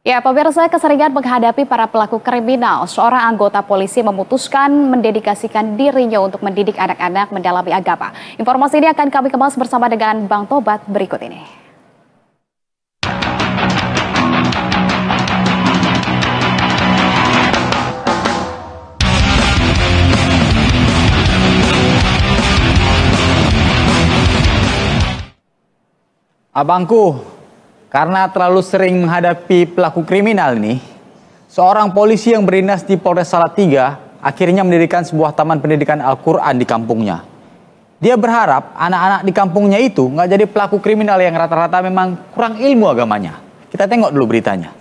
Ya, pemirsa, keseringan menghadapi para pelaku kriminal, seorang anggota polisi memutuskan mendedikasikan dirinya untuk mendidik anak-anak mendalami agama. Informasi ini akan kami kemas bersama dengan Bang Tobat berikut ini. Abangku, karena terlalu sering menghadapi pelaku kriminal nih, seorang polisi yang berdinas di Polres Salatiga akhirnya mendirikan sebuah taman pendidikan Al-Quran di kampungnya. Dia berharap anak-anak di kampungnya itu nggak jadi pelaku kriminal yang rata-rata memang kurang ilmu agamanya. Kita tengok dulu beritanya.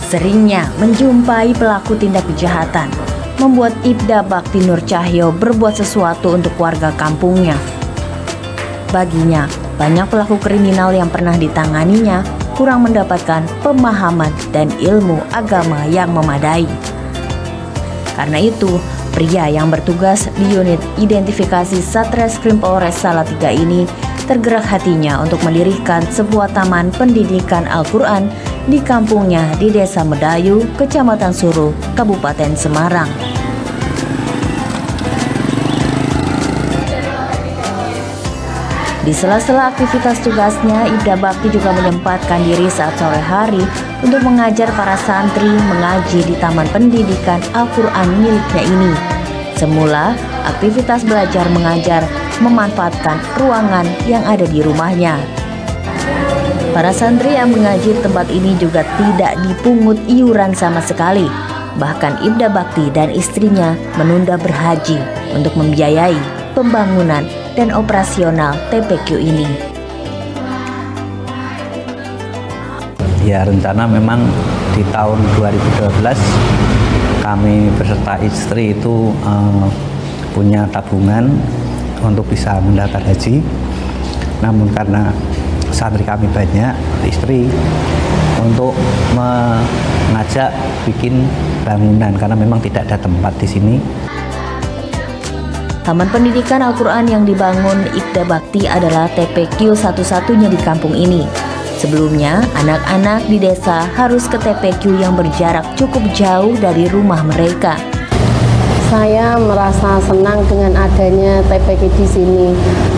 Seringnya menjumpai pelaku tindak kejahatan membuat Ibda Bakti Nur Cahyo berbuat sesuatu untuk warga kampungnya. Baginya, banyak pelaku kriminal yang pernah ditanganinya kurang mendapatkan pemahaman dan ilmu agama yang memadai. Karena itu, pria yang bertugas di unit identifikasi Satreskrim Polres Salatiga ini tergerak hatinya untuk mendirikan sebuah taman pendidikan Al-Quran di kampungnya di Desa Medayu, Kecamatan Suruh, Kabupaten Semarang. Di sela-sela aktivitas tugasnya, Ibda Bakti juga menyempatkan diri saat sore hari untuk mengajar para santri mengaji di Taman Pendidikan Al-Quran miliknya ini. Semula, aktivitas belajar mengajar memanfaatkan ruangan yang ada di rumahnya. Para santri yang mengaji di tempat ini juga tidak dipungut iuran sama sekali. Bahkan Ibda Bakti dan istrinya menunda berhaji untuk membiayai pembangunan dan operasional TPQ ini. Ya, rencana memang di tahun 2012 kami beserta istri itu punya tabungan untuk bisa mendaftar haji. Namun karena santri kami banyak, istri untuk mengajak bikin bangunan karena memang tidak ada tempat di sini. Taman Pendidikan Al-Quran yang dibangun Ibda Bakti adalah TPQ satu-satunya di kampung ini. Sebelumnya, anak-anak di desa harus ke TPQ yang berjarak cukup jauh dari rumah mereka. Saya merasa senang dengan adanya TPQ di sini,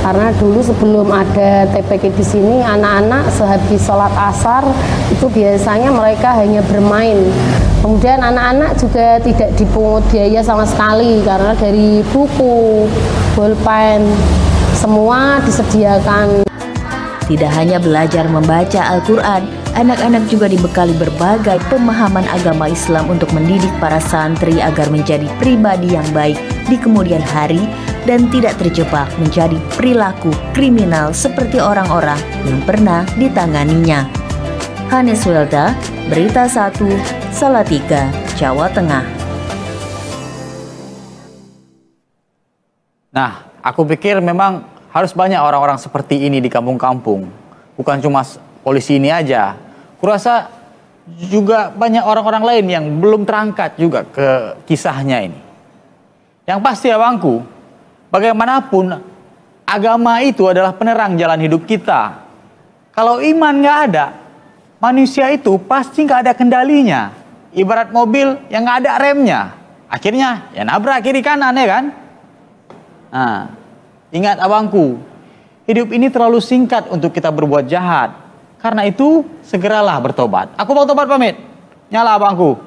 karena dulu sebelum ada TPQ di sini, anak-anak sehabis sholat asar itu biasanya mereka hanya bermain. Kemudian anak-anak juga tidak dipungut biaya sama sekali, karena dari buku, bolpen, semua disediakan. Tidak hanya belajar membaca Al-Quran, anak-anak juga dibekali berbagai pemahaman agama Islam untuk mendidik para santri agar menjadi pribadi yang baik di kemudian hari dan tidak terjebak menjadi perilaku kriminal seperti orang-orang yang pernah ditanganinya. Hanes Welda, Berita 1, Salatiga, Jawa Tengah. Nah, aku pikir memang harus banyak orang-orang seperti ini di kampung-kampung. Bukan cuma polisi ini aja. Kurasa juga banyak orang-orang lain yang belum terangkat juga ke kisahnya ini. Yang pasti abangku, bagaimanapun agama itu adalah penerang jalan hidup kita. Kalau iman nggak ada, manusia itu pasti nggak ada kendalinya. Ibarat mobil yang nggak ada remnya. Akhirnya ya nabrak kiri kanan ya kan. Nah, ingat abangku, hidup ini terlalu singkat untuk kita berbuat jahat. Karena itu segeralah bertobat. Aku mau tobat pamit. Nyala abangku.